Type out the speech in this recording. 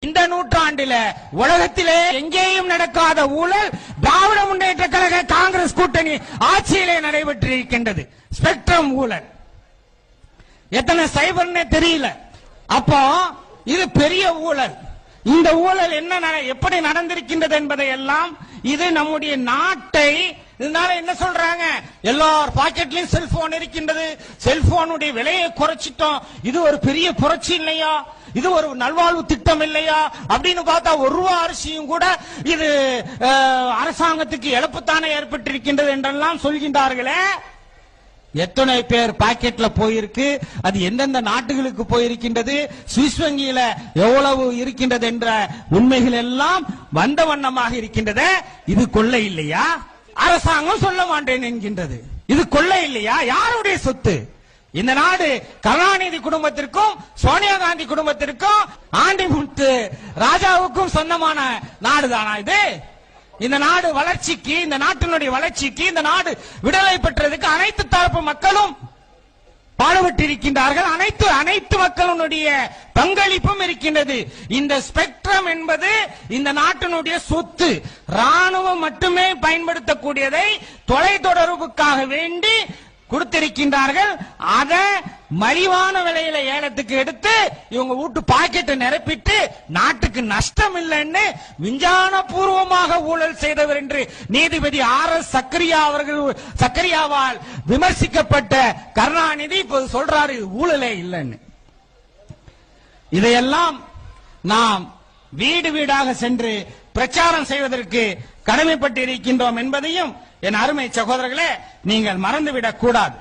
இந்த நூற்றாண்டில உலகத்திலே எங்கேயும் நடக்காத ஊழல் திராவிட முன்னேற்ற கழக காங்கிரஸ் கூட்டணி ஆட்சியிலே நடைபெற்றிருக்கின்றது. ஸ்பெக்ட்ரம் ஊழல் எத்தனை சைபர்னே தெரியல. அப்போ இது பெரிய ஊழல். இந்த ஊழல் என்ன எப்படி நடந்திருக்கின்றது என்பதை எல்லாம் இது நம்முடைய நாட்டை இதனால என்ன சொல்றாங்க, எல்லார் பாக்கெட்லயும் செல்போன் இருக்கின்றது, செல்போனுடைய விலையை குறைச்சிட்டோம், இது ஒரு பெரிய புரட்சி இல்லையா, இது ஒரு நல்வாழ்வு திட்டம் இல்லையா அப்படின்னு பார்த்தா ஒரு ரூபா அரிசியும் கூட இது அரசாங்கத்துக்கு இழப்புத்தானே ஏற்பட்டிருக்கின்றது என்றெல்லாம் சொல்கின்றார்களே. எத்தனை பேர் பாக்கெட்ல போயிருக்கு, அது எந்தெந்த நாட்டுகளுக்கு போயிருக்கின்றது, சுவிஸ் வங்கியில எவ்வளவு இருக்கின்றது என்ற உண்மைகள் எல்லாம் வந்த வண்ணமாக இருக்கின்றது. இது கொள்ளை இல்லையா? அரசாங்கம் சொல்ல மாட்டேன் என்கின்றது. இது கொள்ளை இல்லையா? யாருடைய சொத்து? இந்த நாடு கருணாநிதி குடும்பத்திற்கும் சோனியா காந்தி குடும்பத்திற்கும் ஆண்டிமுத்து ராஜாவுக்கும் சொந்தமான நாடுதானா இது? இந்த நாடு வளர்ச்சிக்கு, இந்த நாட்டினுடைய வளர்ச்சிக்கு, இந்த நாடு விடுதலை பெற்றதுக்கு அனைத்து தரப்பு மக்களும் பாடுபட்டிருக்கின்றார்கள். அனைத்து மக்களுடைய பங்களிப்பும் இருக்கின்றது. இந்த ஸ்பெக்ட்ரம் என்பது இந்த நாட்டினுடைய சொத்து. ராணுவம் மட்டுமே பயன்படுத்தக்கூடியதை தொலைத்தொடர்புக்காக வேண்டி கொடுத்திருக்கின்றார்கள். அதை மலிவான விலையில ஏலத்துக்கு எடுத்து இவங்க வீட்டு பாக்கெட்டை நிரப்பிட்டு நாட்டுக்கு நஷ்டம் இல்லைன்னு விஞ்ஞான பூர்வமாக ஊழல் செய்தவர் என்று நீதிபதி RS சக்கரியாவால் விமர்சிக்கப்பட்ட கருணாநிதி இப்போது சொல்றாரு ஊழலே இல்லைன்னு. இதையெல்லாம் நாம் வீடு வீடாக சென்று பிரச்சாரம் செய்வதற்கு கடமைப்பட்டு இருக்கின்றோம் என்பதையும் என் அருமை சகோதரர்களே நீங்கள் மறந்துவிடக் கூடாது.